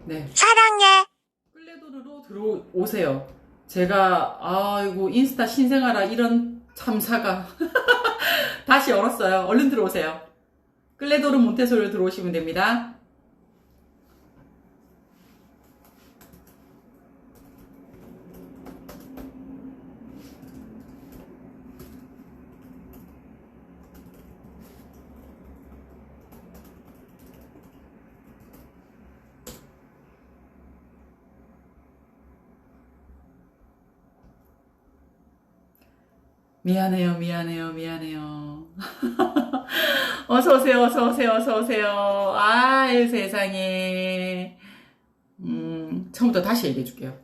네. 사랑해. 끌레도르로 들어오세요. 제가 아이고 인스타 신생아라 이런 참사가 다시 열었어요. 얼른 들어오세요. 끌레도르 몬테소리로 들어오시면 됩니다. 미안해요. 어서오세요. 아유, 세상에. 처음부터 다시 얘기해줄게요.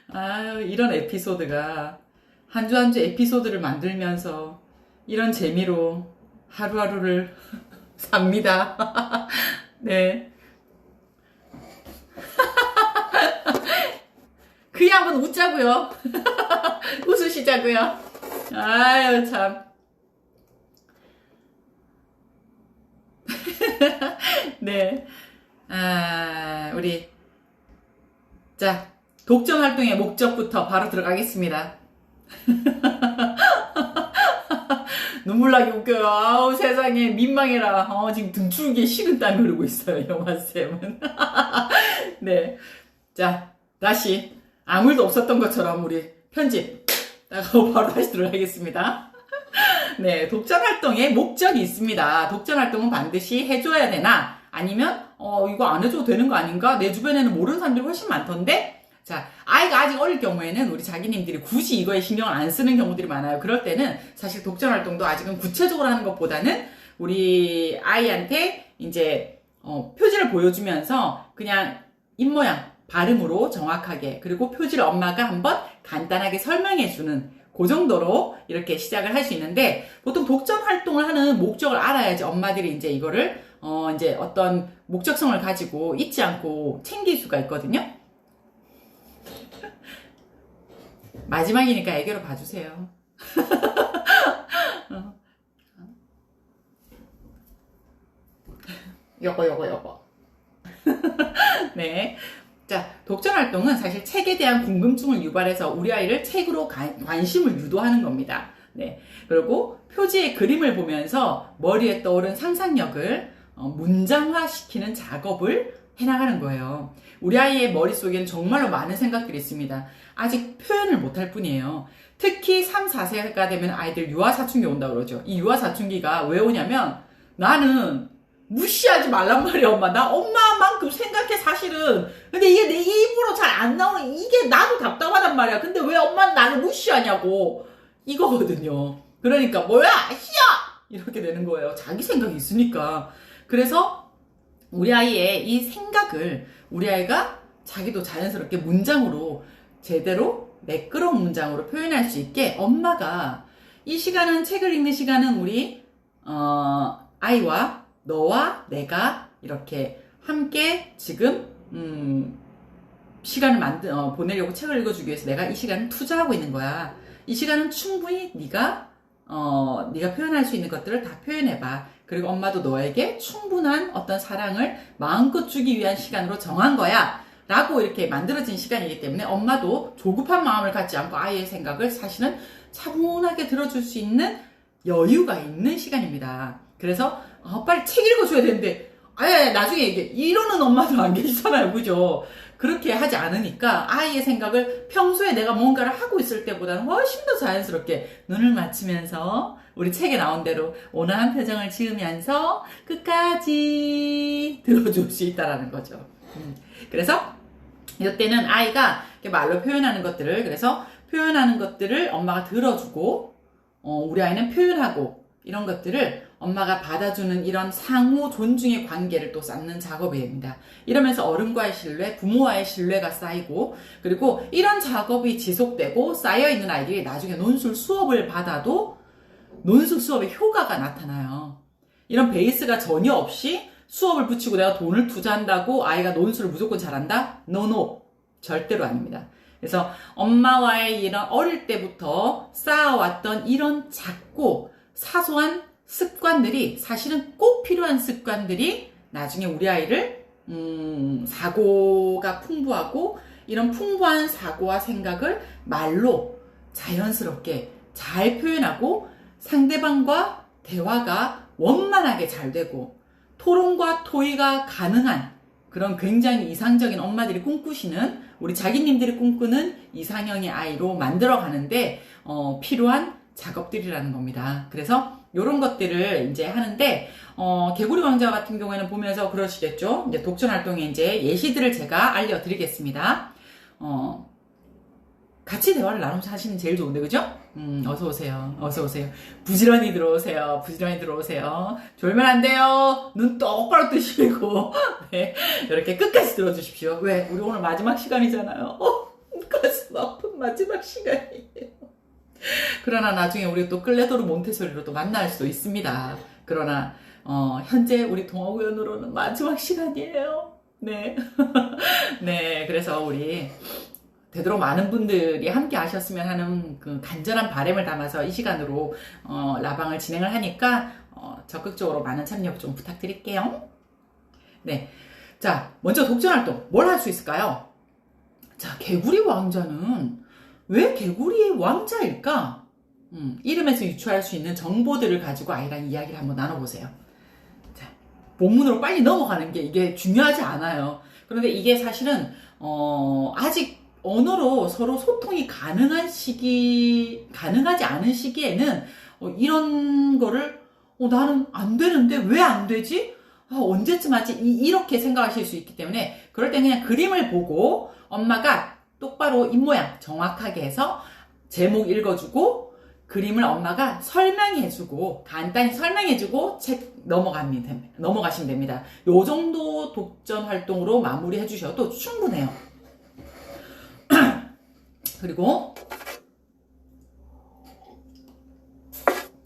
아유, 이런 에피소드가, 한 주 한 주 에피소드를 만들면서, 이런 재미로 하루하루를 삽니다. 네. 그냥 한번 웃자고요. 웃으시자고요. 아유 참. 네. 우리 자 독전 활동의 목적부터 바로 들어가겠습니다. 눈물 나게 웃겨요. 아우 세상에 민망해라. 지금 등줄기에 식은땀이 흐르고 있어요. 영화쌤은. 네. 자 다시 아무 일도 없었던 것처럼 우리 편집 나가고 바로 다시 들어가겠습니다. 네, 독전 활동에 목적이 있습니다. 독전 활동은 반드시 해줘야 되나? 아니면 이거 안 해줘도 되는 거 아닌가? 내 주변에는 모르는 사람들이 훨씬 많던데? 자, 아이가 아직 어릴 경우에는 우리 자기님들이 굳이 이거에 신경을 안 쓰는 경우들이 많아요. 그럴 때는 사실 독전 활동도 아직은 구체적으로 하는 것보다는 우리 아이한테 이제 표지를 보여주면서 그냥 입모양 발음으로 정확하게 그리고 표지를 엄마가 한번 간단하게 설명해주는 그 정도로 이렇게 시작을 할 수 있는데 보통 독전 활동을 하는 목적을 알아야지 엄마들이 이제 이거를 이제 어떤 목적성을 가지고 잊지 않고 챙길 수가 있거든요. 마지막이니까 애교로 봐주세요. 요거. 네. 자, 독전 활동은 사실 책에 대한 궁금증을 유발해서 우리 아이를 책으로 관심을 유도하는 겁니다. 네. 그리고 표지의 그림을 보면서 머리에 떠오른 상상력을 문장화시키는 작업을 해나가는 거예요. 우리 아이의 머릿속에는 정말로 많은 생각들이 있습니다. 아직 표현을 못할 뿐이에요. 특히 3, 4세가 되면 아이들 유아사춘기 온다고 그러죠. 이 유아사춘기가 왜 오냐면 나는 무시하지 말란 말이야, 엄마. 나 엄마만큼 생각해, 사실은. 근데 이게 내 입으로 잘 안 나오는, 이게 나도 답답하단 말이야. 근데 왜 엄마는 나를 무시하냐고. 이거거든요. 그러니까, 뭐야, 희야! 이렇게 되는 거예요. 자기 생각이 있으니까. 그래서, 우리 아이의 이 생각을, 우리 아이가 자기도 자연스럽게 문장으로, 제대로 매끄러운 문장으로 표현할 수 있게, 엄마가, 이 시간은, 책을 읽는 시간은 우리, 아이와, 너와 내가 이렇게 함께 지금 시간을 보내려고 책을 읽어주기 위해서 내가 이 시간을 투자하고 있는 거야. 이 시간은 충분히 네가 표현할 수 있는 것들을 다 표현해봐. 그리고 엄마도 너에게 충분한 어떤 사랑을 마음껏 주기 위한 시간으로 정한 거야. 라고 이렇게 만들어진 시간이기 때문에 엄마도 조급한 마음을 갖지 않고 아이의 생각을 사실은 차분하게 들어줄 수 있는 여유가 있는 시간입니다. 그래서 빨리 책 읽어줘야 되는데 나중에 이러는 엄마도 안 계시잖아요. 그죠? 그렇게 하지 않으니까 아이의 생각을 평소에 내가 뭔가를 하고 있을 때보다는 훨씬 더 자연스럽게 눈을 맞추면서 우리 책에 나온 대로 온화한 표정을 지으면서 끝까지 들어줄 수 있다라는 거죠. 그래서 이때는 아이가 말로 표현하는 것들을 엄마가 들어주고 우리 아이는 표현하고 이런 것들을 엄마가 받아주는 이런 상호 존중의 관계를 또 쌓는 작업이 됩니다. 이러면서 어른과의 신뢰, 부모와의 신뢰가 쌓이고 그리고 이런 작업이 지속되고 쌓여있는 아이들이 나중에 논술 수업을 받아도 논술 수업의 효과가 나타나요. 이런 베이스가 전혀 없이 수업을 붙이고 내가 돈을 투자한다고 아이가 논술을 무조건 잘한다? No. 절대로 아닙니다. 그래서 엄마와의 이런 어릴 때부터 쌓아왔던 이런 작고 사소한 습관들이 사실은 꼭 필요한 습관들이 나중에 우리 아이를 사고가 풍부하고 이런 풍부한 사고와 생각을 말로 자연스럽게 잘 표현하고 상대방과 대화가 원만하게 잘 되고 토론과 토의가 가능한 그런 굉장히 이상적인 엄마들이 꿈꾸시는 우리 자기님들이 꿈꾸는 이상형의 아이로 만들어 가는데 필요한 작업들이라는 겁니다. 그래서 이런 것들을 이제 하는데 개구리 왕자 같은 경우에는 보면서 그러시겠죠. 이제 독전 활동에 이제 예시들을 제가 알려드리겠습니다. 같이 대화를 나누면서 하시면 제일 좋은데, 그죠? 어서 오세요. 어서 오세요. 부지런히 들어오세요. 부지런히 들어오세요. 졸면 안 돼요. 눈 똑바로 뜨시고 네, 이렇게 끝까지 들어주십시오. 왜? 우리 오늘 마지막 시간이잖아요. 가슴 아픈 마지막 시간이에요. 그러나 나중에 우리 또 클레도르 몬테소리로 또 만날 수도 있습니다. 그러나 현재 우리 동아구연으로는 마지막 시간이에요. 네. 네, 그래서 우리 되도록 많은 분들이 함께 하셨으면 하는 그 간절한 바람을 담아서 이 시간으로 라방을 진행을 하니까 적극적으로 많은 참여 좀 부탁드릴게요. 네. 자, 먼저 독전 활동 뭘 할 수 있을까요? 자, 개구리 왕자는 왜 개구리의 왕자일까? 이름에서 유추할 수 있는 정보들을 가지고 아이랑 이야기를 한번 나눠보세요. 자, 본문으로 빨리 넘어가는 게 이게 중요하지 않아요. 그런데 이게 사실은 아직 언어로 서로 소통이 가능하지 않은 시기에는 이런 거를 나는 안 되는데 왜 안 되지? 언제쯤 하지? 이렇게 생각하실 수 있기 때문에 그럴 때 그냥 그림을 보고 엄마가 똑바로 입모양 정확하게 해서 제목 읽어주고 그림을 엄마가 설명해주고 간단히 설명해주고 책 넘어가시면 됩니다. 요 정도 독전 활동으로 마무리해 주셔도 충분해요. 그리고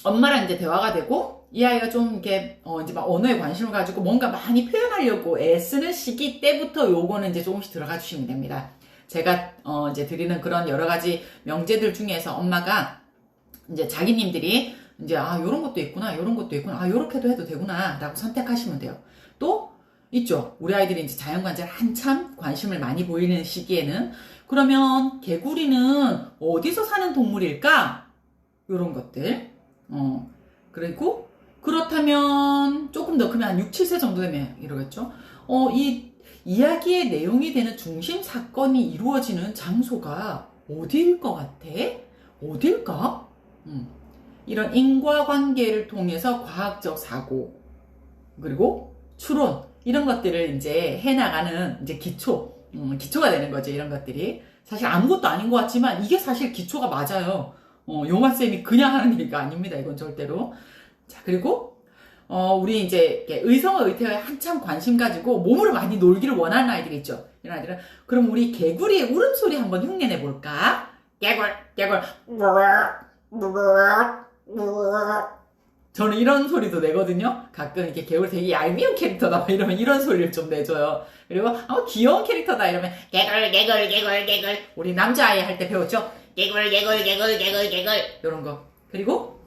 엄마랑 이제 대화가 되고 이 아이가 좀 이렇게 이제 막 언어에 관심을 가지고 뭔가 많이 표현하려고 애쓰는 시기 때부터 요거는 이제 조금씩 들어가 주시면 됩니다. 제가 이제 드리는 그런 여러 가지 명제들 중에서 엄마가 이제 자기님들이 이제 요런 것도 있구나, 요런 것도 있구나, 요렇게도 해도 되구나 라고 선택하시면 돼요. 또 있죠. 우리 아이들이 이제 자연관찰 한참 관심을 많이 보이는 시기에는 그러면 개구리는 어디서 사는 동물일까? 요런 것들. 그리고 그렇다면 조금 더 크면 한 6, 7세 정도 되면 이러겠죠. 이 이야기의 내용이 되는 중심 사건이 이루어지는 장소가 어디일 것 같아? 어딜까? 이런 인과관계를 통해서 과학적 사고 그리고 추론 이런 것들을 이제 해나가는 이제 기초가 되는 거죠. 이런 것들이 사실 아무것도 아닌 것 같지만 이게 사실 기초가 맞아요. 용화쌤이 그냥 하는 얘기가 아닙니다. 이건 절대로. 자, 그리고 우리 이제 의성어 의태어에 한참 관심 가지고 몸으로 많이 놀기를 원하는 아이들이 있죠. 이런 아이들은 그럼 우리 개구리의 울음소리 한번 흉내내 볼까? 개굴 개굴 저는 이런 소리도 내거든요. 가끔 이렇게 개구리 되게 얄미운 캐릭터다 이러면 이런 소리를 좀 내줘요. 그리고 귀여운 캐릭터다 이러면 개굴 개굴 개굴 개굴 우리 남자아이 할 때 배웠죠? 개굴 개굴 개굴 개굴 개굴 이런 거. 그리고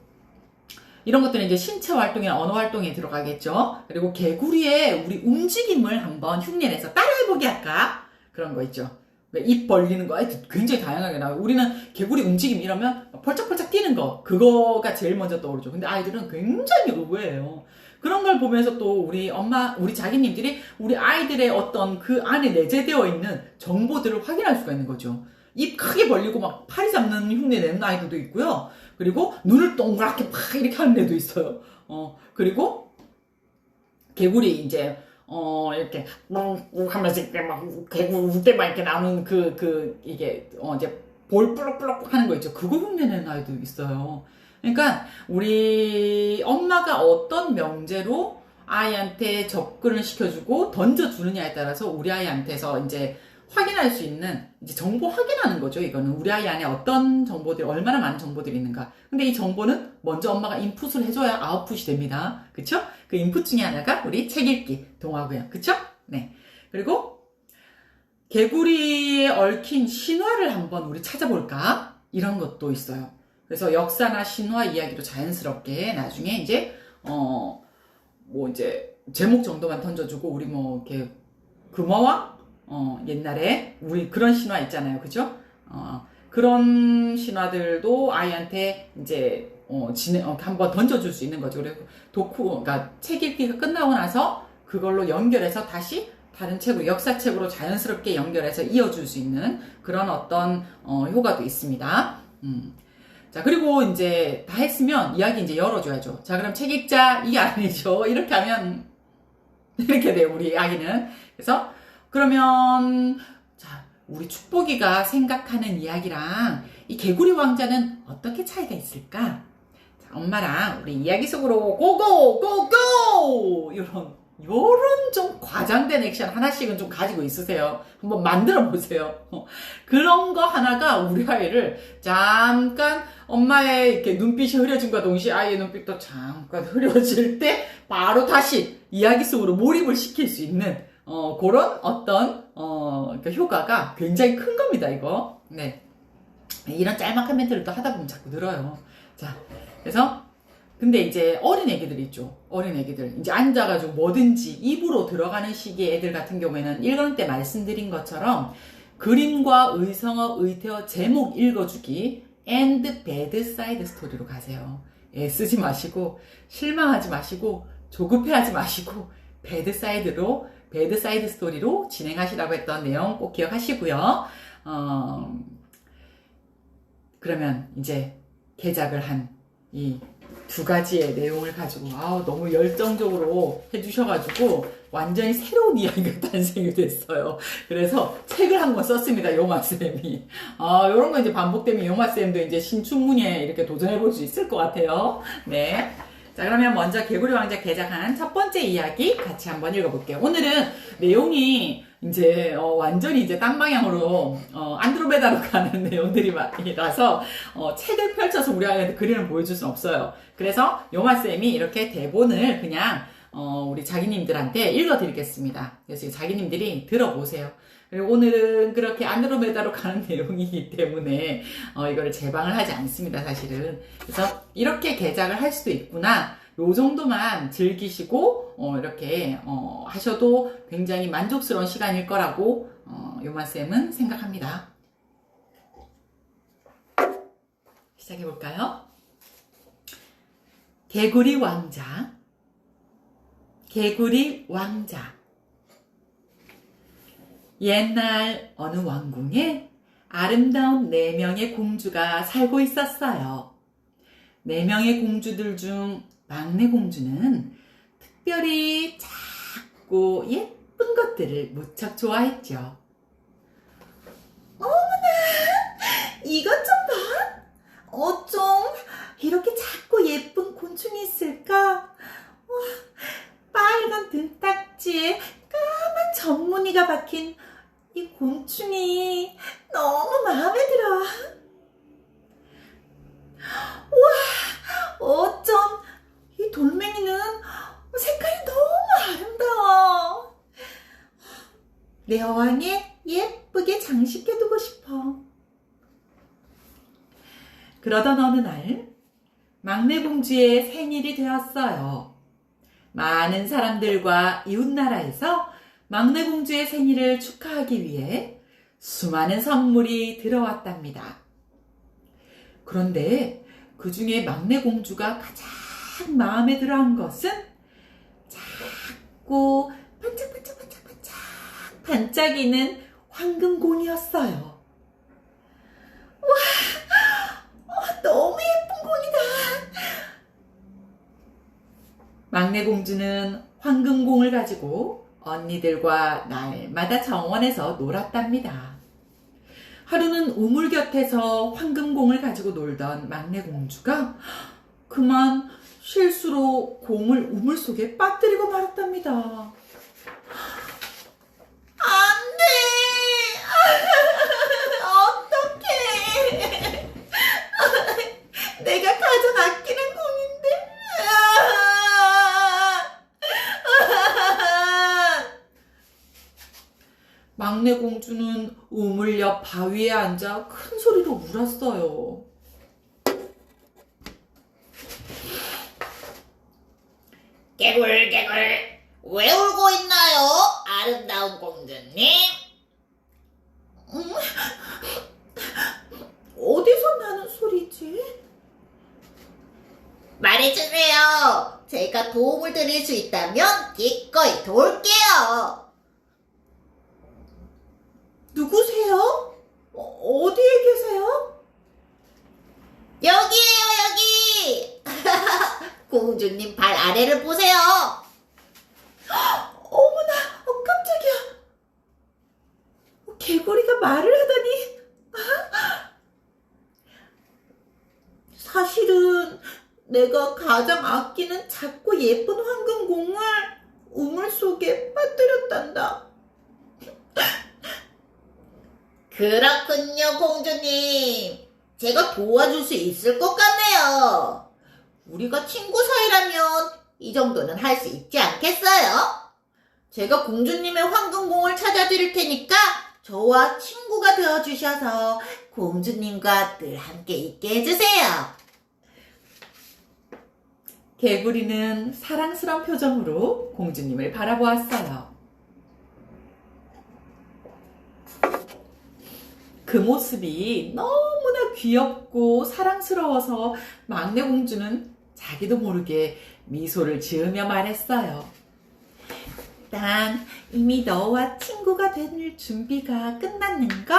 이런 것들은 이제 신체 활동이나 언어 활동에 들어가겠죠. 그리고 개구리의 우리 움직임을 한번 흉내내서 따라해보기 할까? 그런 거 있죠. 입 벌리는 거 굉장히 다양하게 나와요. 우리는 개구리 움직임 이러면 펄쩍펄쩍 뛰는 거 그거가 제일 먼저 떠오르죠. 근데 아이들은 굉장히 의외예요. 그런 걸 보면서 또 우리 자기님들이 우리 아이들의 어떤 그 안에 내재되어 있는 정보들을 확인할 수가 있는 거죠. 입 크게 벌리고 막 파리 잡는 흉내 내는 아이들도 있고요. 그리고 눈을 동그랗게 막 이렇게 하는 애도 있어요. 그리고 개구리 이제 이렇게 하면서 이렇게 막 개구리 울 때만 이렇게 나오는 이게 이제 볼 뿌럭뿌럭 하는 거 있죠. 그거 흉내내는 아이도 있어요. 그러니까 우리 엄마가 어떤 명제로 아이한테 접근을 시켜주고 던져주느냐에 따라서 우리 아이한테서 이제 확인할 수 있는 이제 정보 확인하는 거죠. 이거는 우리 아이 안에 어떤 정보들이 얼마나 많은 정보들이 있는가. 근데 이 정보는 먼저 엄마가 인풋을 해줘야 아웃풋이 됩니다. 그쵸? 그 인풋 중에 하나가 우리 책 읽기 동화고요. 그쵸? 네. 그리고 개구리에 얽힌 신화를 한번 우리 찾아볼까? 이런 것도 있어요. 그래서 역사나 신화 이야기도 자연스럽게 나중에 이제 뭐 이제 제목 정도만 던져주고 우리 뭐 이렇게 금어왕? 옛날에 우리 그런 신화 있잖아요. 그죠? 그런 신화들도 아이한테 이제 한번 던져줄 수 있는 거죠. 그리고 그러니까 책 읽기가 끝나고 나서 그걸로 연결해서 다시 다른 책으로, 역사책으로 자연스럽게 연결해서 이어줄 수 있는 그런 어떤 효과도 있습니다. 자, 그리고 이제 다 했으면 이야기 이제 열어줘야죠. 자, 그럼 책 읽자. 이게 아니죠. 이렇게 하면 이렇게 돼요, 우리 아기는. 그래서 그러면 자, 우리 축복이가 생각하는 이야기랑 이 개구리 왕자는 어떻게 차이가 있을까? 자, 엄마랑 우리 이야기 속으로 고고 고고! 요런 좀 과장된 액션 하나씩은 좀 가지고 있으세요. 한번 만들어 보세요. 그런 거 하나가 우리 아이를 잠깐 엄마의 이렇게 눈빛이 흐려짐과 동시에 아이의 눈빛도 잠깐 흐려질 때 바로 다시 이야기 속으로 몰입을 시킬 수 있는 그런 어떤 그러니까 효과가 굉장히 큰 겁니다, 이거. 네. 이런 짤막한 멘트를 또 하다 보면 자꾸 늘어요. 자, 그래서 근데 이제 어린 애기들 있죠. 어린 애기들. 이제 앉아가지고 뭐든지 입으로 들어가는 시기의 애들 같은 경우에는 1강 때 말씀드린 것처럼 그림과 의성어, 의태어, 제목 읽어주기 and bad side 스토리로 가세요. 애쓰지 마시고 실망하지 마시고 조급해하지 마시고 배드 사이드 스토리로 진행하시라고 했던 내용 꼭 기억하시고요. 그러면 이제 개작을 한 이 두 가지의 내용을 가지고 너무 열정적으로 해주셔가지고 완전히 새로운 이야기가 탄생이 됐어요. 그래서 책을 한 권 썼습니다, 요마쌤이. 요런 거 이제 반복되면 요마쌤도 이제 신춘문예 이렇게 도전해볼 수 있을 것 같아요. 네. 자, 그러면 먼저 개구리 왕자 개작한 첫 번째 이야기 같이 한번 읽어볼게요. 오늘은 내용이 이제 완전히 이제 딴 방향으로 안드로메다로 가는 내용들이라서 책을 펼쳐서 우리 아이한테 그림을 보여줄 수는 없어요. 그래서 요마쌤이 이렇게 대본을 그냥 우리 자기님들한테 읽어드리겠습니다. 그래서 자기님들이 들어보세요. 그리고 오늘은 그렇게 안드로메다로 가는 내용이기 때문에 이거를 제방을 하지 않습니다, 사실은. 그래서 이렇게 개작을 할 수도 있구나. 요 정도만 즐기시고 이렇게 하셔도 굉장히 만족스러운 시간일 거라고 요마쌤은 생각합니다. 시작해볼까요? 개구리 왕자. 개구리 왕자. 옛날 어느 왕궁에 아름다운 4명의 공주가 살고 있었어요. 4명의 공주들 중 막내 공주는 특별히 작고 예쁜 것들을 무척 좋아했죠. 어머나, 이것 좀 봐. 어쩜 이렇게 작고 예쁜 곤충이 있을까? 빨간 등딱지에 까만 점무늬가 박힌 이 곤충이 너무 마음에 들어. 우와, 어쩜 이 돌멩이는 색깔이 너무 아름다워. 내 어항에 예쁘게 장식해두고 싶어. 그러던 어느 날 막내 공주의 생일이 되었어요. 많은 사람들과 이웃나라에서 막내 공주의 생일을 축하하기 위해 수많은 선물이 들어왔답니다. 그런데 그 중에 막내 공주가 가장 마음에 들어한 것은 작고 반짝반짝반짝반짝 반짝이는 황금공이었어요. 와, 너무 예쁜 공이다. 막내 공주는 황금공을 가지고 언니들과 날마다 정원에서 놀았답니다. 하루는 우물 곁에서 황금공을 가지고 놀던 막내 공주가 그만 실수로 공을 우물 속에 빠뜨리고 말았답니다. 안 돼! 어떡해! 내가 가장 아끼는 공인데. 막내 공주는 우물 옆 바위에 앉아 큰 소리로 울었어요. 개굴 개굴 왜 울고 있나요? 아름다운 공주님? 어디서 나는 소리지? 말해주세요. 제가 도움을 드릴 수 있다면 기꺼이 도울게요. 누구세요? 어디에 계세요? 여기에요, 여기. 공주님 발 아래를 보세요. 어머나, 깜짝이야. 개구리가 말을 하다니. 사실은 내가 가장 아끼는 작고 예쁜 황금공을 우물 속에 빠뜨렸단다. 그렇군요, 공주님. 제가 도와줄 수 있을 것 같네요. 우리가 친구 사이라면 이 정도는 할 수 있지 않겠어요? 제가 공주님의 황금공을 찾아드릴 테니까 저와 친구가 되어주셔서 공주님과 늘 함께 있게 해주세요. 개구리는 사랑스러운 표정으로 공주님을 바라보았어요. 그 모습이 너무나 귀엽고 사랑스러워서 막내 공주는 자기도 모르게 미소를 지으며 말했어요. 난 이미 너와 친구가 될 준비가 끝났는걸?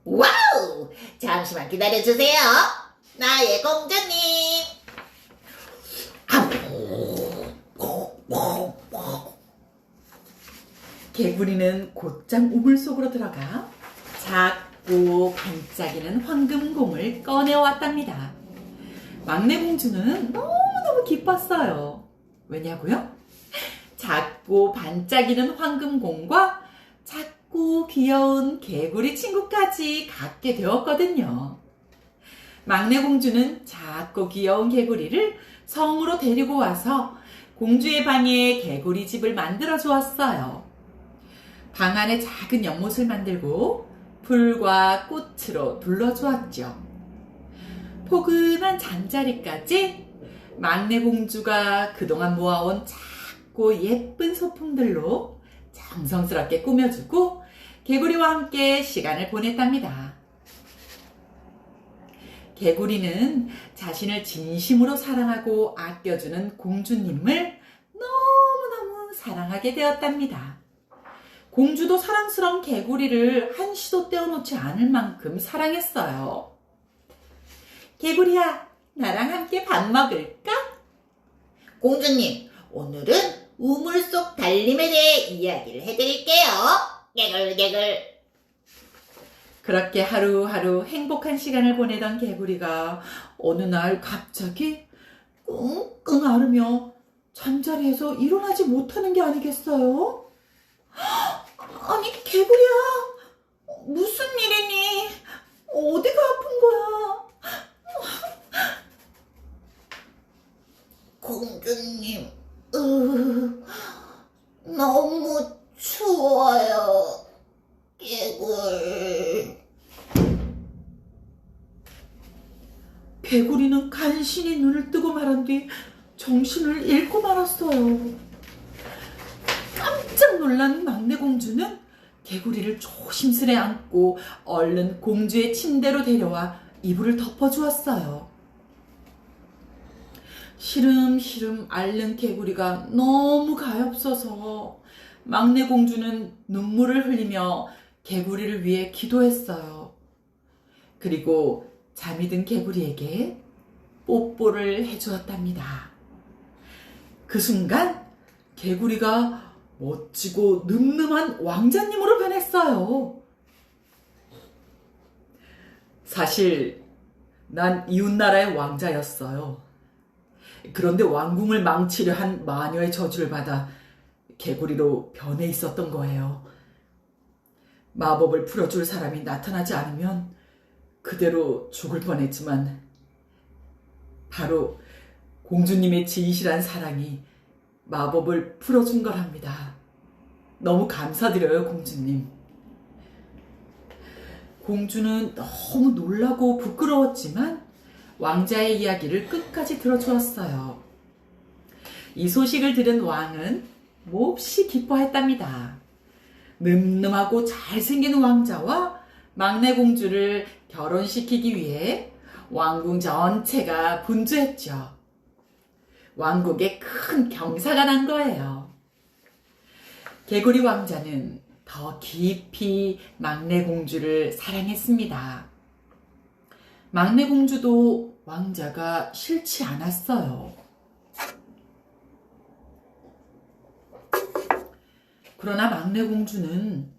와우! 잠시만 기다려주세요. 나의 공주님. 개구리는 곧장 우물 속으로 들어가 작고 반짝이는 황금공을 꺼내왔답니다. 막내 공주는 너무너무 기뻤어요. 왜냐고요? 작고 반짝이는 황금공과 작고 귀여운 개구리 친구까지 갖게 되었거든요. 막내 공주는 작고 귀여운 개구리를 성으로 데리고 와서 공주의 방에 개구리 집을 만들어 주었어요. 방 안에 작은 연못을 만들고 풀과 꽃으로 둘러주었죠. 포근한 잠자리까지 막내 공주가 그동안 모아온 작고 예쁜 소품들로 정성스럽게 꾸며주고 개구리와 함께 시간을 보냈답니다. 개구리는 자신을 진심으로 사랑하고 아껴주는 공주님을 너무너무 사랑하게 되었답니다. 공주도 사랑스러운 개구리를 한시도 떼어놓지 않을 만큼 사랑했어요. 개구리야, 나랑 함께 밥 먹을까? 공주님, 오늘은 우물 속 달림에 대해 이야기를 해드릴게요. 개굴개굴. 그렇게 하루하루 행복한 시간을 보내던 개구리가 어느 날 갑자기 끙끙 앓으며 잠자리에서 일어나지 못하는 게 아니겠어요? 아니, 개구리야, 무슨 일이니? 어디가 아픈 거야? 공주님, 너무 추워요. 개굴. 개구리는 간신히 눈을 뜨고 말한 뒤 정신을 잃고 말았어요. 깜짝 놀란 막내 공주는 개구리를 조심스레 안고 얼른 공주의 침대로 데려와 이불을 덮어주었어요. 시름시름 앓는 개구리가 너무 가엾어서 막내 공주는 눈물을 흘리며 개구리를 위해 기도했어요. 그리고 잠이 든 개구리에게 뽀뽀를 해주었답니다. 그 순간 개구리가 멋지고 늠름한 왕자님으로 변했어요. 사실 난 이웃나라의 왕자였어요. 그런데 왕궁을 망치려 한 마녀의 저주를 받아 개구리로 변해 있었던 거예요. 마법을 풀어줄 사람이 나타나지 않으면 그대로 죽을 뻔했지만 바로 공주님의 진실한 사랑이 마법을 풀어준 거랍니다. 너무 감사드려요, 공주님. 공주는 너무 놀라고 부끄러웠지만 왕자의 이야기를 끝까지 들어주었어요. 이 소식을 들은 왕은 몹시 기뻐했답니다. 늠름하고 잘생긴 왕자와 막내 공주를 결혼시키기 위해 왕궁 전체가 분주했죠. 왕국에 큰 경사가 난 거예요. 개구리 왕자는 더 깊이 막내 공주를 사랑했습니다. 막내 공주도 왕자가 싫지 않았어요. 그러나 막내 공주는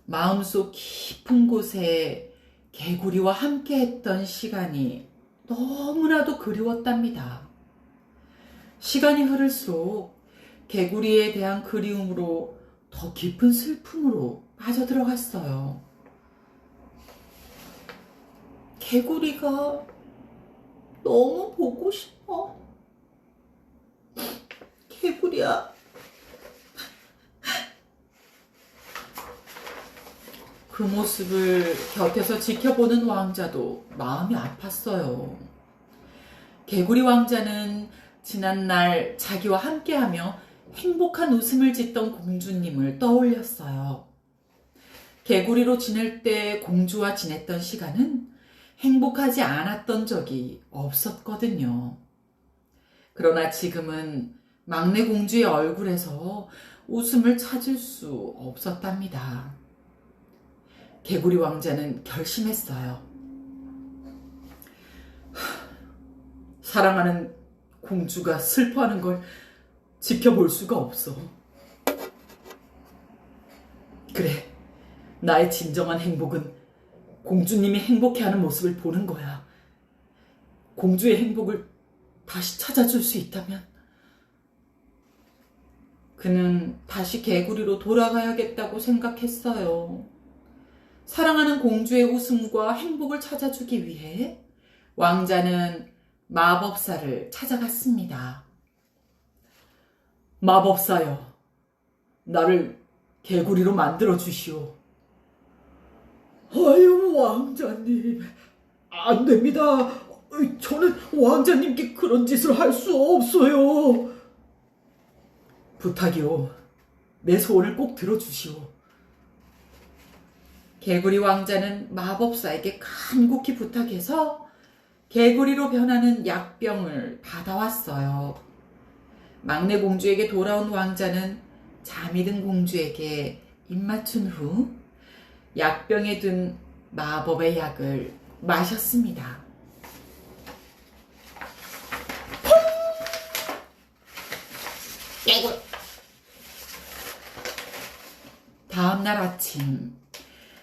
마음속 깊은 곳에 개구리와 함께 했던 시간이 너무나도 그리웠답니다. 시간이 흐를수록 개구리에 대한 그리움으로 더 깊은 슬픔으로 빠져들어갔어요. 개구리가 너무 보고 싶어. 개구리야. 그 모습을 곁에서 지켜보는 왕자도 마음이 아팠어요. 개구리 왕자는 지난날 자기와 함께하며 행복한 웃음을 짓던 공주님을 떠올렸어요. 개구리로 지낼 때 공주와 지냈던 시간은 행복하지 않았던 적이 없었거든요. 그러나 지금은 막내 공주의 얼굴에서 웃음을 찾을 수 없었답니다. 개구리 왕자는 결심했어요. 사랑하는 공주가 슬퍼하는 걸 지켜볼 수가 없어. 그래, 나의 진정한 행복은 공주님이 행복해하는 모습을 보는 거야. 공주의 행복을 다시 찾아줄 수 있다면 그는 다시 개구리로 돌아가야겠다고 생각했어요. 사랑하는 공주의 웃음과 행복을 찾아주기 위해 왕자는 마법사를 찾아갔습니다. 마법사여, 나를 개구리로 만들어 주시오. 아유, 왕자님, 안 됩니다. 저는 왕자님께 그런 짓을 할 수 없어요. 부탁이오. 내 소원을 꼭 들어주시오. 개구리 왕자는 마법사에게 간곡히 부탁해서 개구리로 변하는 약병을 받아왔어요. 막내 공주에게 돌아온 왕자는 잠이 든 공주에게 입맞춘 후 약병에 든 마법의 약을 마셨습니다. 개구리. 다음날 아침,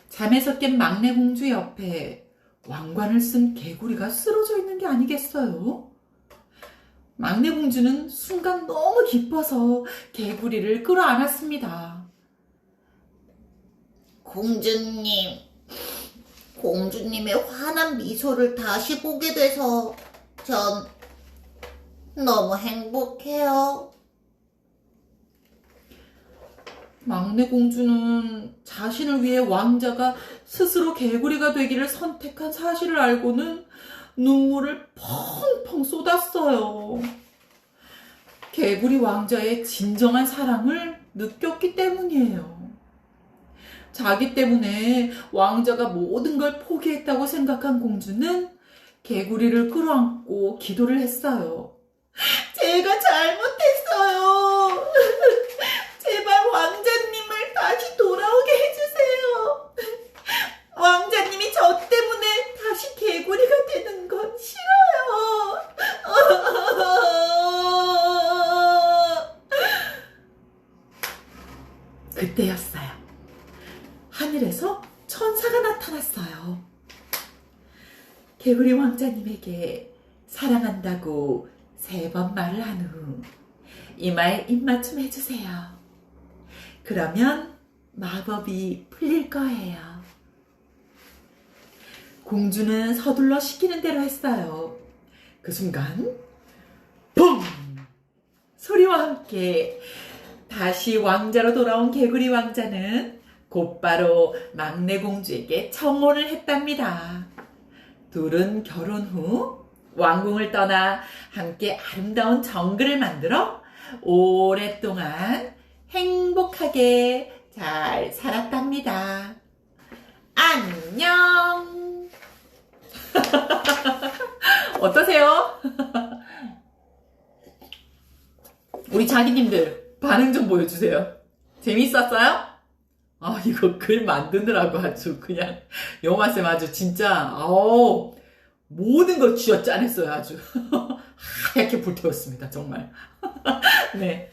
잠에서 깬 막내 공주 옆에 왕관을 쓴 개구리가 쓰러져 있는 게 아니겠어요? 막내 공주는 순간 너무 기뻐서 개구리를 끌어안았습니다. 공주님의 환한 미소를 다시 보게 돼서 전 너무 행복해요. 막내 공주는 자신을 위해 왕자가 스스로 개구리가 되기를 선택한 사실을 알고는 눈물을 펑펑 쏟았어요. 개구리 왕자의 진정한 사랑을 느꼈기 때문이에요. 자기 때문에 왕자가 모든 걸 포기했다고 생각한 공주는 개구리를 끌어안고 기도를 했어요. 제가 잘못했어요. 제발 왕자님을 다시 돌아오게 해주세요. 왕자님이 저 때문에 다시 개구리가 되는 건 싫어요. 그때였어요. 하늘에서 천사가 나타났어요. 개구리 왕자님에게 사랑한다고 3번 말을 한 후 이마에 입맞춤 해주세요. 그러면 마법이 풀릴 거예요. 공주는 서둘러 시키는 대로 했어요. 그 순간 砰! 소리와 함께 다시 왕자로 돌아온 개구리 왕자는 곧바로 막내 공주에게 청혼을 했답니다. 둘은 결혼 후 왕궁을 떠나 함께 아름다운 정글을 만들어 오랫동안 행복하게 잘 살았답니다. 안녕. 어떠세요? 우리 자기님들 반응 좀 보여주세요. 재밌었어요? 아, 이거 글 만드느라고 아주 그냥 영화쌤 아주 진짜 모든 걸 쥐어짜냈어요. 아주 하얗게 불태웠습니다. 정말. 네.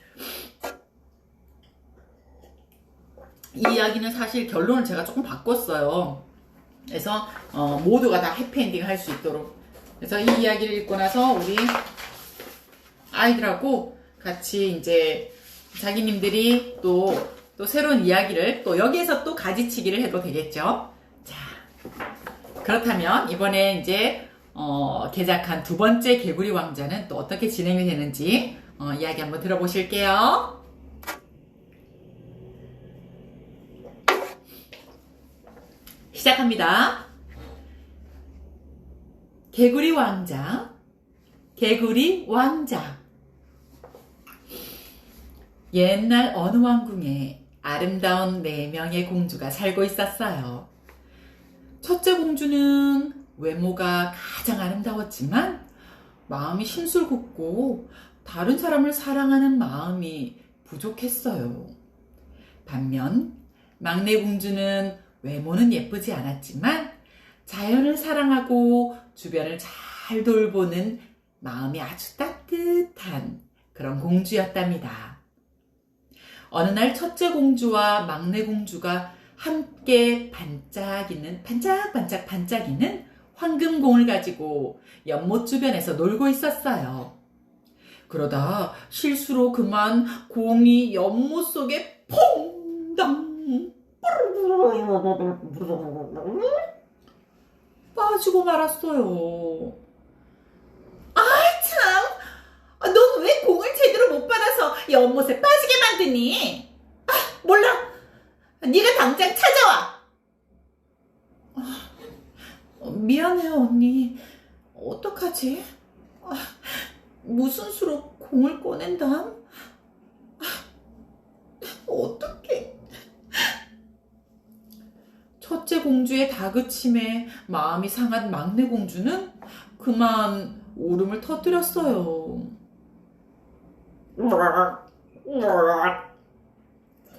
이 이야기는 사실 결론을 제가 조금 바꿨어요. 그래서 모두가 다 해피엔딩 할 수 있도록. 그래서 이 이야기를 읽고 나서 우리 아이들하고 같이 이제 자기님들이 또 새로운 이야기를 또 여기에서 또 가지치기를 해도 되겠죠. 자, 그렇다면 이번에 이제 개작한 두 번째 개구리 왕자는 또 어떻게 진행이 되는지 이야기 한번 들어보실게요. 시작합니다. 개구리 왕자, 개구리 왕자. 옛날 어느 왕궁에 아름다운 4명의 공주가 살고 있었어요. 첫째 공주는 외모가 가장 아름다웠지만 마음이 심술궂고 다른 사람을 사랑하는 마음이 부족했어요. 반면 막내 공주는 외모는 예쁘지 않았지만 자연을 사랑하고 주변을 잘 돌보는 마음이 아주 따뜻한 그런 공주였답니다. 어느 날 첫째 공주와 막내 공주가 함께 반짝반짝이는 황금공을 가지고 연못 주변에서 놀고 있었어요. 그러다 실수로 그만 공이 연못 속에 퐁당 빠지고 말았어요. 참! 넌 왜 공을 제대로 못 받아서 연못에 빠지게 만드니? 몰라! 네가 당장 찾아와! 미안해요, 언니. 어떡하지? 무슨 수로 공을 꺼낸다? 어떡해. 첫째 공주의 다그침에 마음이 상한 막내 공주는 그만 울음을 터뜨렸어요.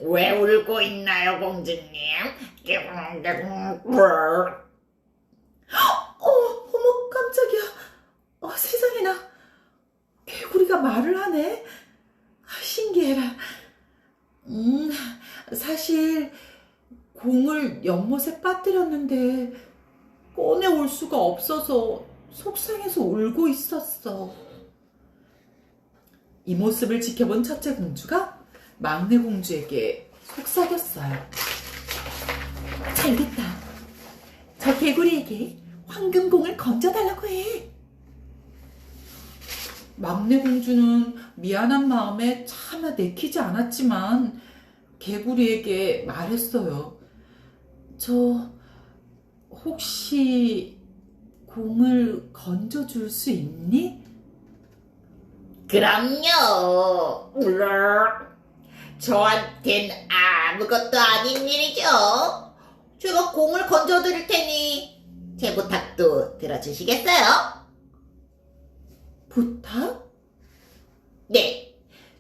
왜 울고 있나요, 공주님? 어머, 깜짝이야. 세상에나. 개구리가 말을 하네? 신기해라. 사실 공을 연못에 빠뜨렸는데 꺼내올 수가 없어서 속상해서 울고 있었어. 이 모습을 지켜본 첫째 공주가 막내 공주에게 속삭였어요. 잘됐다. 저 개구리에게 황금공을 건져달라고 해. 막내 공주는 미안한 마음에 차마 내키지 않았지만 개구리에게 말했어요. 저 혹시 공을 건져줄 수 있니? 그럼요. 저한텐 아무것도 아닌 일이죠. 제가 공을 건져드릴 테니 제 부탁도 들어주시겠어요? 부탁? 네.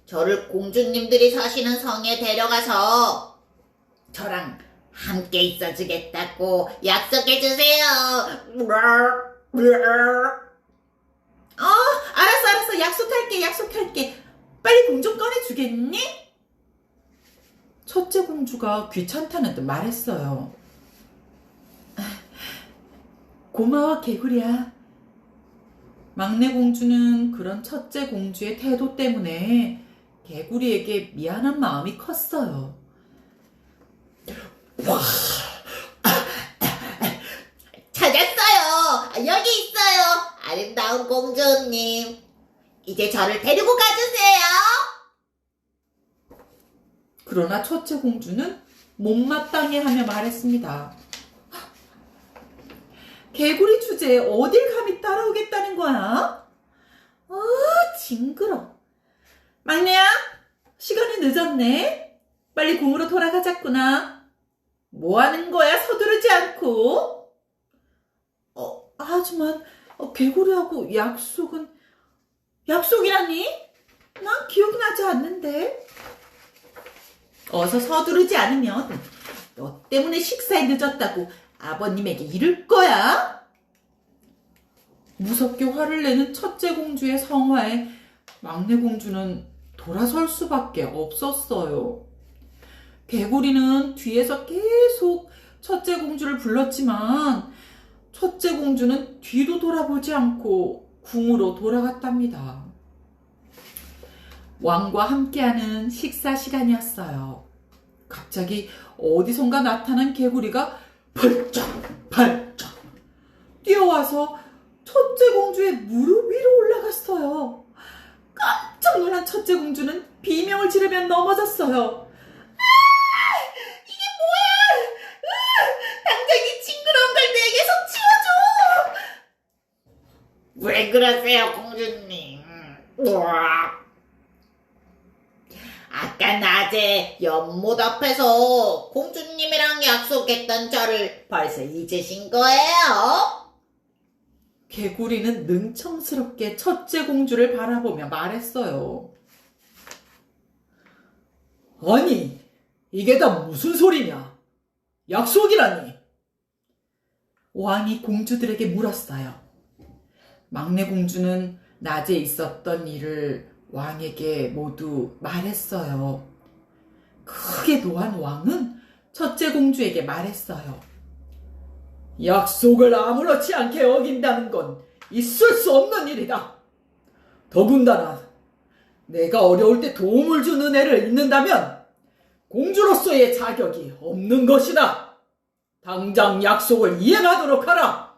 저를 공주님들이 사시는 성에 데려가서 저랑 함께 있어주겠다고 약속해주세요. 알았어. 약속할게. 빨리 공 좀 꺼내주겠니? 첫째 공주가 귀찮다는 듯 말했어요. 고마워, 개구리야. 막내 공주는 그런 첫째 공주의 태도 때문에 개구리에게 미안한 마음이 컸어요. 찾았어요. 여기 있어요. 아름다운 공주님. 이제 저를 데리고 가주세요. 그러나 첫째 공주는 못마땅해 하며 말했습니다. 개구리 주제에 어딜 감히 따라오겠다는 거야? 징그러. 막내야, 시간이 늦었네. 빨리 궁으로 돌아가자꾸나. 뭐 하는 거야, 서두르지 않고? 하지만 개구리하고 약속이라니? 난 기억이 나지 않는데. 어서 서두르지 않으면 너 때문에 식사에 늦었다고 아버님에게 이를 거야. 무섭게 화를 내는 첫째 공주의 성화에 막내 공주는 돌아설 수밖에 없었어요. 개구리는 뒤에서 계속 첫째 공주를 불렀지만 첫째 공주는 뒤도 돌아보지 않고 궁으로 돌아갔답니다. 왕과 함께하는 식사 시간이었어요. 갑자기 어디선가 나타난 개구리가 발짝 뛰어와서 첫째 공주의 무릎 위로 올라갔어요. 깜짝 놀란 첫째 공주는 비명을 지르며 넘어졌어요. 이게 뭐야! 당장 이 징그러운 걸 내게서 치워줘! 왜 그러세요, 공주님? 아까 낮에 연못 앞에서 공주님이랑 약속했던 저를 벌써 잊으신 거예요? 개구리는 능청스럽게 첫째 공주를 바라보며 말했어요. 아니, 이게 다 무슨 소리냐? 약속이라니? 왕이 공주들에게 물었어요. 막내 공주는 낮에 있었던 일을 왕에게 모두 말했어요. 크게 노한 왕은 첫째 공주에게 말했어요. 약속을 아무렇지 않게 어긴다는 건 있을 수 없는 일이다. 더군다나 내가 어려울 때 도움을 준 은혜를 잊는다면 공주로서의 자격이 없는 것이다. 당장 약속을 이행하도록 하라.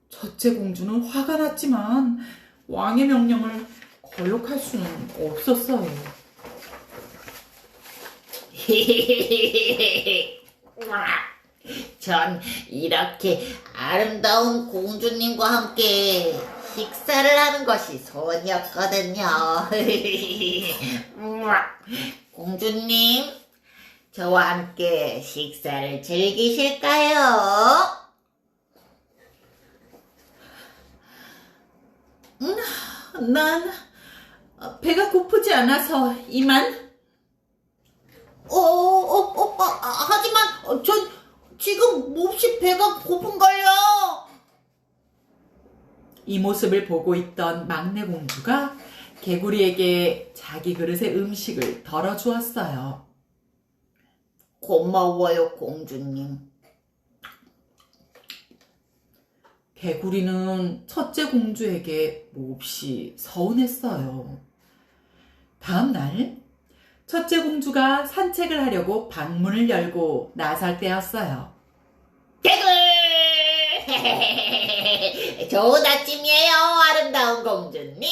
첫째 공주는 화가 났지만 왕의 명령을 거역할 수는 없었어요. 전 이렇게 아름다운 공주님과 함께 식사를 하는 것이 소원이었거든요. 공주님, 저와 함께 식사를 즐기실까요? 난 배가 고프지 않아서 이만. 하지만 전 지금 몹시 배가 고픈걸요. 이 모습을 보고 있던 막내 공주가 개구리에게 자기 그릇의 음식을 덜어주었어요. 고마워요, 공주님. 개구리는 첫째 공주에게 몹시 서운했어요. 다음 날 첫째 공주가 산책을 하려고 방문을 열고 나설 때였어요. 개굴! 좋은 아침이에요, 아름다운 공주님.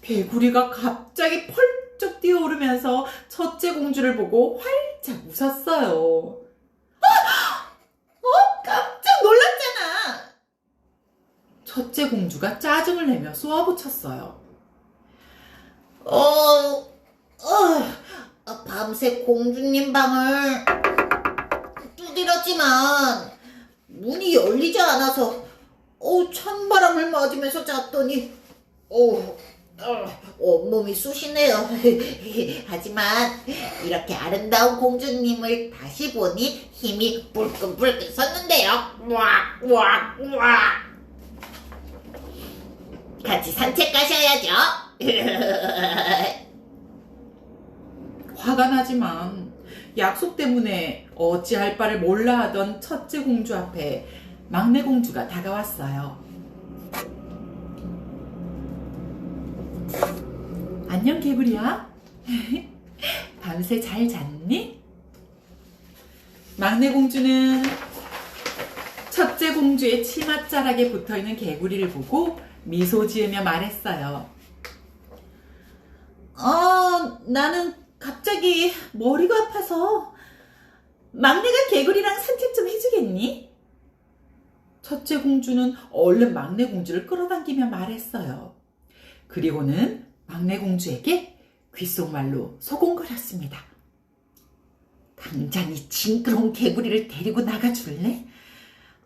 개구리가 갑자기 펄쩍 뛰어오르면서 첫째 공주를 보고 활짝 웃었어요. 깜짝 놀랐잖아. 첫째 공주가 짜증을 내며 쏘아붙였어요. 밤새 공주님 방을 두드렸지만 문이 열리지 않아서 찬바람을 맞으면서 잤더니 온몸이 쑤시네요. 하지만 이렇게 아름다운 공주님을 다시 보니 힘이 불끈불끈 섰는데요. 같이 산책 가셔야죠. 화가 나지만 약속 때문에 어찌할 바를 몰라 하던 첫째 공주 앞에 막내 공주가 다가왔어요. 안녕 개구리야. 밤새 잘 잤니? 막내 공주는 첫째 공주의 치맛자락에 붙어있는 개구리를 보고 미소 지으며 말했어요. 나는 갑자기 머리가 아파서 막내가 개구리랑 산책 좀 해주겠니? 첫째 공주는 얼른 막내 공주를 끌어당기며 말했어요. 그리고는 막내 공주에게 귓속말로 소곤거렸습니다. 당장 이 징그러운 개구리를 데리고 나가줄래?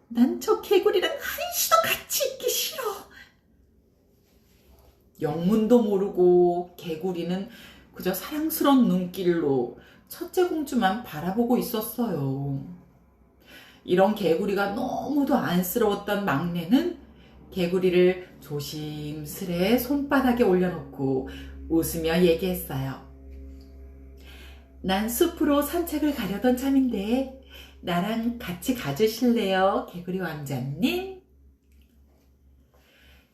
난 저 개구리랑 한시도 같이 있기 싫어. 영문도 모르고 개구리는 그저 사랑스러운 눈길로 첫째 공주만 바라보고 있었어요. 이런 개구리가 너무도 안쓰러웠던 막내는 개구리를 조심스레 손바닥에 올려놓고 웃으며 얘기했어요. 난 숲으로 산책을 가려던 참인데 나랑 같이 가주실래요, 개구리 왕자님?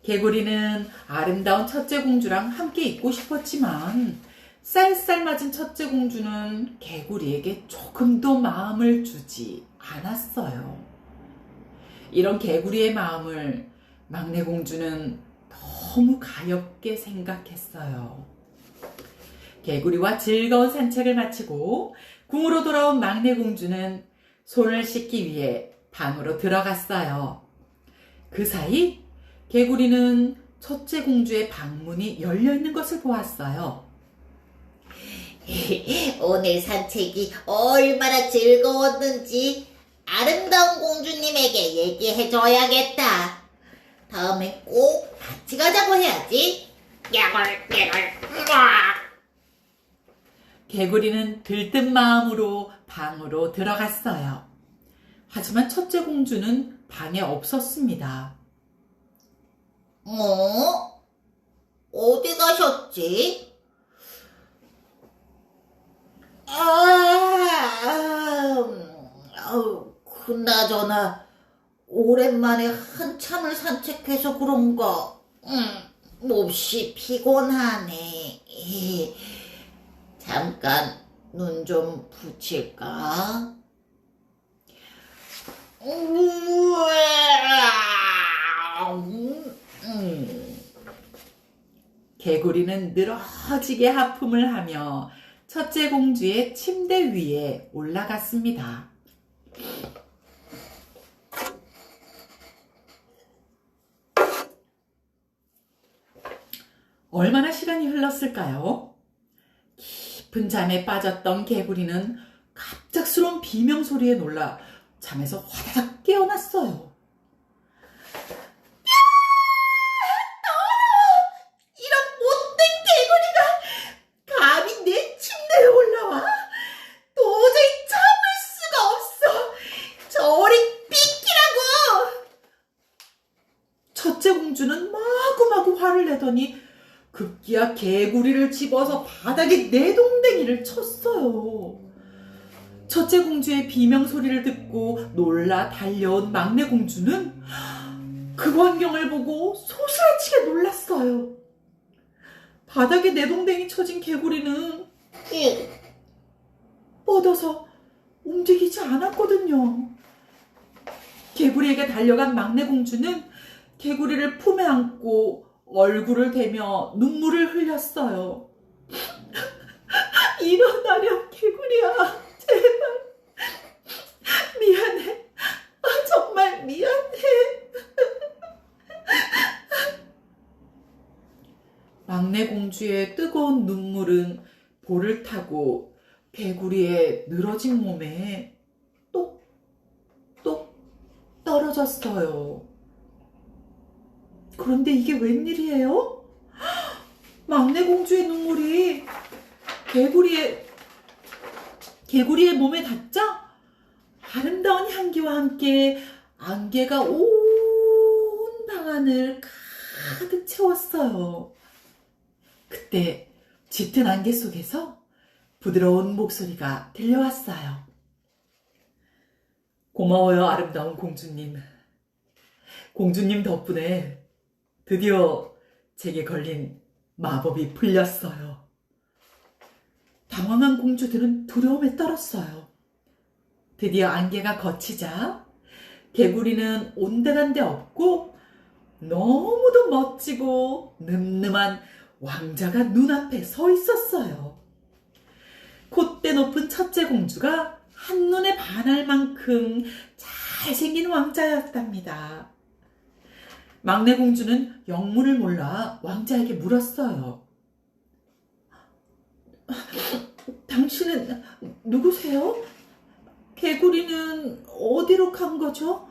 개구리는 아름다운 첫째 공주랑 함께 있고 싶었지만 쌀쌀맞은 첫째 공주는 개구리에게 조금도 마음을 주지 않았어요. 이런 개구리의 마음을 막내 공주는 너무 가엽게 생각했어요. 개구리와 즐거운 산책을 마치고 궁으로 돌아온 막내 공주는 손을 씻기 위해 방으로 들어갔어요. 그 사이 개구리는 첫째 공주의 방문이 열려있는 것을 보았어요. 오늘 산책이 얼마나 즐거웠는지 아름다운 공주님에게 얘기해줘야겠다. 다음에 꼭 같이 가자고 해야지. 개구리는 들뜬 마음으로 방으로 들어갔어요. 하지만 첫째 공주는 방에 없었습니다. 어디 가셨지? 그나저나 오랜만에 한참을 산책해서 그런가 몹시 피곤하네. 잠깐 눈 좀 붙일까? 개구리는 늘어지게 하품을 하며 첫째 공주의 침대 위에 올라갔습니다. 얼마나 시간이 흘렀을까요? 깊은 잠에 빠졌던 개구리는 갑작스러운 비명소리에 놀라 잠에서 화다닥 깨어났어요. 이런 못된 개구리가 감히 내 침대에 올라와? 도저히 참을 수가 없어. 저리 비키라고. 첫째 공주는 마구마구 화를 내더니 급기야 개구리를 집어서 바닥에 내동댕이를 쳤어요. 첫째 공주의 비명소리를 듣고 놀라 달려온 막내 공주는 그 광경을 보고 소스라치게 놀랐어요. 바닥에 내동댕이 쳐진 개구리는 뻗어서 움직이지 않았거든요. 개구리에게 달려간 막내 공주는 개구리를 품에 안고 얼굴을 대며 눈물을 흘렸어요. 일어나렴, 개구리야. 제발. 미안해. 정말 미안해. 막내 공주의 뜨거운 눈물은 볼을 타고 개구리의 늘어진 몸에 똑똑 떨어졌어요. 그런데 이게 웬일이에요? 막내 공주의 눈물이 개구리의 몸에 닿자 아름다운 향기와 함께 안개가 온 방안을 가득 채웠어요. 그때 짙은 안개 속에서 부드러운 목소리가 들려왔어요. 고마워요, 아름다운 공주님. 공주님 덕분에 드디어 제게 걸린 마법이 풀렸어요. 당황한 공주들은 두려움에 떨었어요. 드디어 안개가 걷히자 개구리는 온데간데 없고 너무도 멋지고 늠름한 왕자가 눈앞에 서 있었어요. 콧대 높은 첫째 공주가 한눈에 반할 만큼 잘생긴 왕자였답니다. 막내 공주는 영문을 몰라 왕자에게 물었어요. 당신은 누구세요? 개구리는 어디로 간 거죠?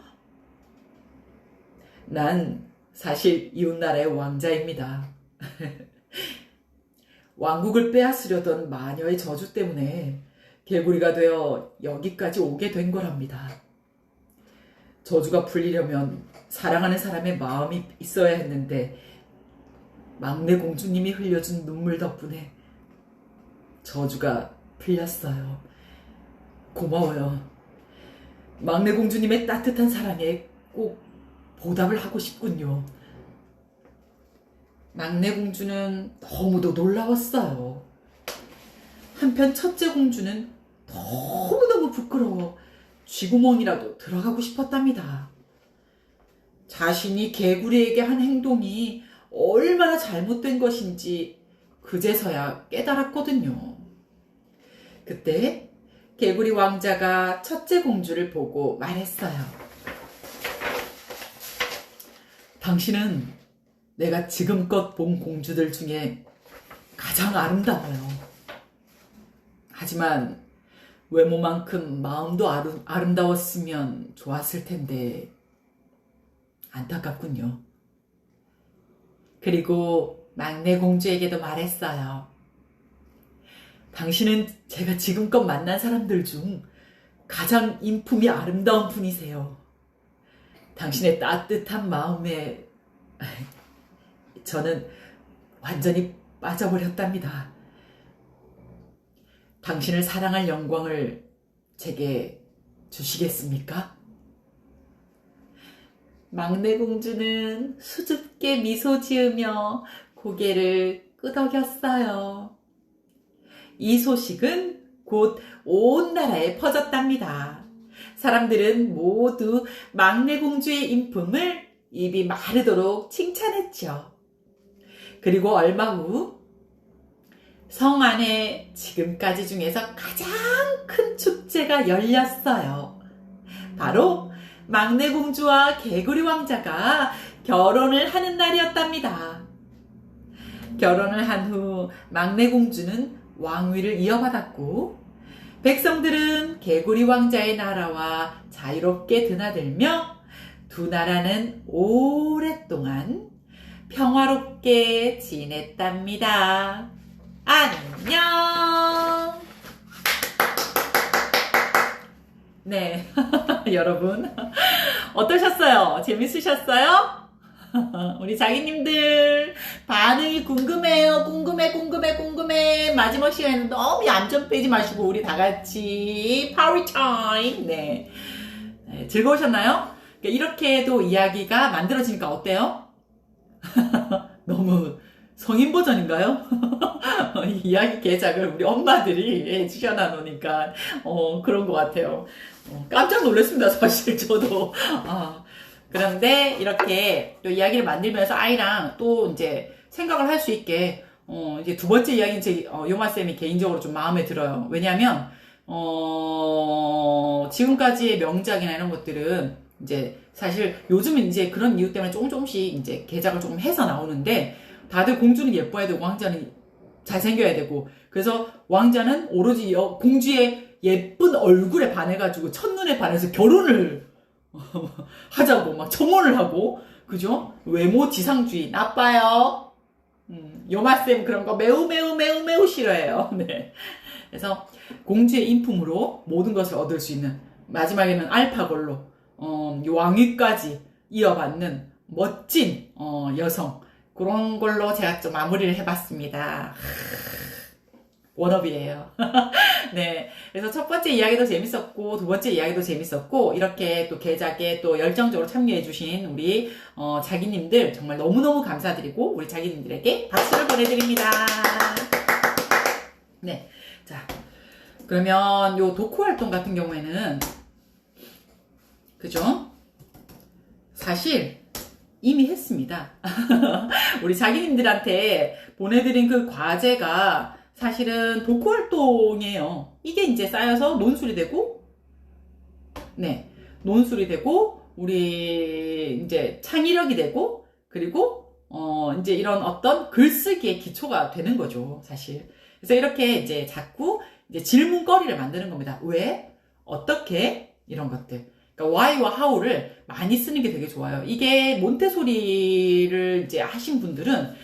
난 사실 이웃나라의 왕자입니다. 왕국을 빼앗으려던 마녀의 저주 때문에 개구리가 되어 여기까지 오게 된 거랍니다. 저주가 풀리려면 사랑하는 사람의 마음이 있어야 했는데 막내 공주님이 흘려준 눈물 덕분에 저주가 풀렸어요. 고마워요. 막내 공주님의 따뜻한 사랑에 꼭 보답을 하고 싶군요. 막내 공주는 너무도 놀라웠어요. 한편 첫째 공주는 너무너무 부끄러워 쥐구멍이라도 들어가고 싶었답니다. 자신이 개구리에게 한 행동이 얼마나 잘못된 것인지 그제서야 깨달았거든요. 그때 개구리 왕자가 첫째 공주를 보고 말했어요. 당신은 내가 지금껏 본 공주들 중에 가장 아름다워요. 하지만 외모만큼 마음도 아름다웠으면 좋았을 텐데 안타깝군요. 그리고 막내 공주에게도 말했어요. 당신은 제가 지금껏 만난 사람들 중 가장 인품이 아름다운 분이세요. 당신의 따뜻한 마음에 저는 완전히 빠져버렸답니다. 당신을 사랑할 영광을 제게 주시겠습니까? 막내 공주는 수줍게 미소 지으며 고개를 끄덕였어요. 이 소식은 곧 온 나라에 퍼졌답니다. 사람들은 모두 막내 공주의 인품을 입이 마르도록 칭찬했죠. 그리고 얼마 후 성 안에 지금까지 중에서 가장 큰 축제가 열렸어요. 바로 막내 공주와 개구리 왕자가 결혼을 하는 날이었답니다. 결혼을 한 후 막내 공주는 왕위를 이어받았고 백성들은 개구리 왕자의 나라와 자유롭게 드나들며 두 나라는 오랫동안 평화롭게 지냈답니다. 안녕! 네, 여러분 어떠셨어요? 재밌으셨어요? 우리 자기님들 반응이 궁금해요. 궁금해. 마지막 시간에는 너무 얌전 빼지 마시고 우리 다 같이 파리 타임. 네, 즐거우셨나요? 이렇게도 이야기가 만들어지니까 어때요? 너무 성인 버전인가요? 이 이야기 개작을 우리 엄마들이 해주셔나 놓으니까 그런 것 같아요. 깜짝 놀랐습니다. 사실 저도. 그런데 이렇게 또 이야기를 만들면서 아이랑 또 이제 생각을 할 수 있게 이제 두 번째 이야기는 제 요마쌤이 개인적으로 좀 마음에 들어요. 왜냐하면 지금까지의 명작이나 이런 것들은 이제 사실 요즘은 이제 그런 이유 때문에 조금씩 이제 개작을 조금 해서 나오는데 다들 공주는 예뻐야 되고 왕자는 잘생겨야 되고 그래서 왕자는 오로지 공주의 예쁜 얼굴에 반해가지고 첫눈에 반해서 결혼을 하자고 막 청혼을 하고 그죠? 외모 지상주의 나빠요. 요마쌤 그런 거 매우 싫어해요. 네. 그래서 공주의 인품으로 모든 것을 얻을 수 있는 마지막에는 알파골로 이 왕위까지 이어받는 멋진 여성 그런 걸로 제가 좀 마무리를 해봤습니다. 워너비예요. 네, 그래서 첫 번째 이야기도 재밌었고 두 번째 이야기도 재밌었고 이렇게 또 개작에 또 열정적으로 참여해주신 우리 자기님들 정말 너무너무 감사드리고 우리 자기님들에게 박수를 보내드립니다. 네, 자 그러면 요 독후 활동 같은 경우에는 그죠? 사실 이미 했습니다. 우리 자기님들한테 보내드린 그 과제가 사실은 독후 활동이에요. 이게 이제 쌓여서 논술이 되고, 네. 논술이 되고, 우리 이제 창의력이 되고, 그리고 이제 이런 어떤 글쓰기의 기초가 되는 거죠, 사실. 그래서 이렇게 이제 자꾸 이제 질문거리를 만드는 겁니다. 왜? 어떻게? 이런 것들. 그러니까 why와 how를 많이 쓰는 게 되게 좋아요. 이게 몬테소리를 이제 하신 분들은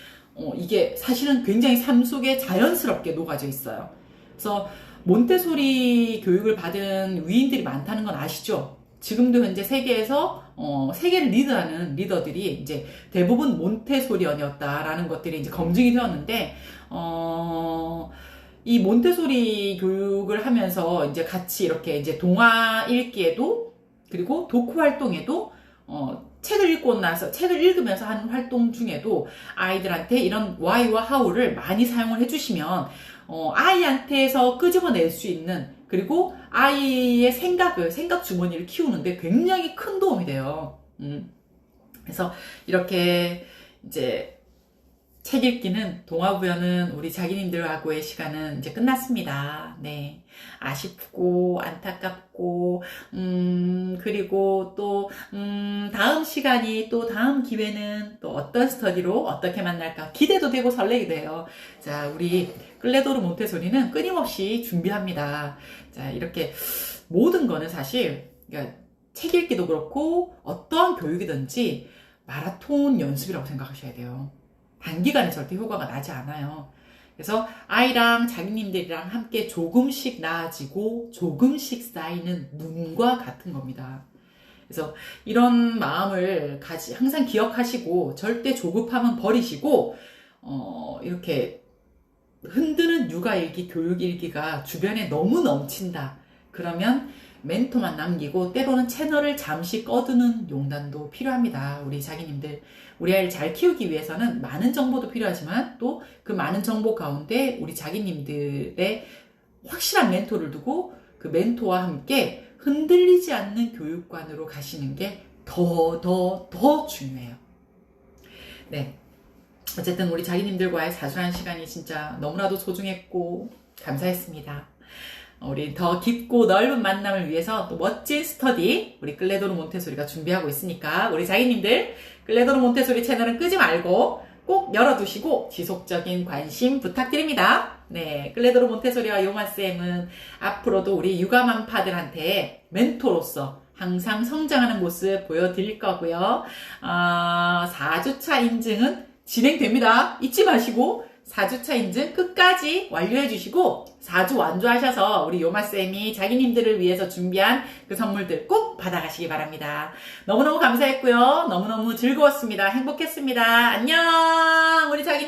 이게 사실은 굉장히 삶 속에 자연스럽게 녹아져 있어요. 그래서 몬테소리 교육을 받은 위인들이 많다는 건 아시죠? 지금도 현재 세계에서 세계를 리드하는 리더들이 이제 대부분 몬테소리언이었다라는 것들이 이제 검증이 되었는데 이 몬테소리 교육을 하면서 이제 같이 이렇게 이제 동화 읽기에도 그리고 독후 활동에도 책을 읽고 나서 책을 읽으면서 하는 활동 중에도 아이들한테 이런 why와 how를 많이 사용을 해주시면 아이한테서 끄집어낼 수 있는 그리고 아이의 생각 주머니를 키우는데 굉장히 큰 도움이 돼요. 그래서 이렇게 이제 책 읽기는 동화구연은 우리 자기님들하고의 시간은 이제 끝났습니다. 네. 아쉽고, 안타깝고, 그리고 또, 다음 시간이 또 다음 기회는 또 어떤 스터디로 어떻게 만날까 기대도 되고 설레기도 해요. 자, 우리 클레도르 몬테소리는 끊임없이 준비합니다. 자, 이렇게 모든 거는 사실, 그러니까 책 읽기도 그렇고, 어떠한 교육이든지 마라톤 연습이라고 생각하셔야 돼요. 단기간에 절대 효과가 나지 않아요. 그래서 아이랑 자기님들이랑 함께 조금씩 나아지고 조금씩 쌓이는 눈과 같은 겁니다. 그래서 이런 마음을 항상 기억하시고 절대 조급함은 버리시고 이렇게 흔드는 육아일기, 교육일기가 주변에 너무 넘친다. 그러면 멘토만 남기고 때로는 채널을 잠시 꺼두는 용단도 필요합니다. 우리 자기님들. 우리 아이를 잘 키우기 위해서는 많은 정보도 필요하지만 또 그 많은 정보 가운데 우리 자기님들의 확실한 멘토를 두고 그 멘토와 함께 흔들리지 않는 교육관으로 가시는 게 더 중요해요. 네. 어쨌든 우리 자기님들과의 사소한 시간이 진짜 너무나도 소중했고 감사했습니다. 우리 더 깊고 넓은 만남을 위해서 또 멋진 스터디 우리 클레도르 몬테소리가 준비하고 있으니까 우리 자기님들 클레도르 몬테소리 채널은 끄지 말고 꼭 열어두시고 지속적인 관심 부탁드립니다. 네, 클레도르 몬테소리와 요마쌤은 앞으로도 우리 육아맘파들한테 멘토로서 항상 성장하는 모습 보여드릴 거고요. 4주차 인증은 진행됩니다. 잊지 마시고 4주차 인증 끝까지 완료해 주시고 4주 완주하셔서 우리 요마쌤이 자기님들을 위해서 준비한 그 선물들 꼭 받아가시기 바랍니다. 너무너무 감사했고요. 너무너무 즐거웠습니다. 행복했습니다. 안녕 우리 자기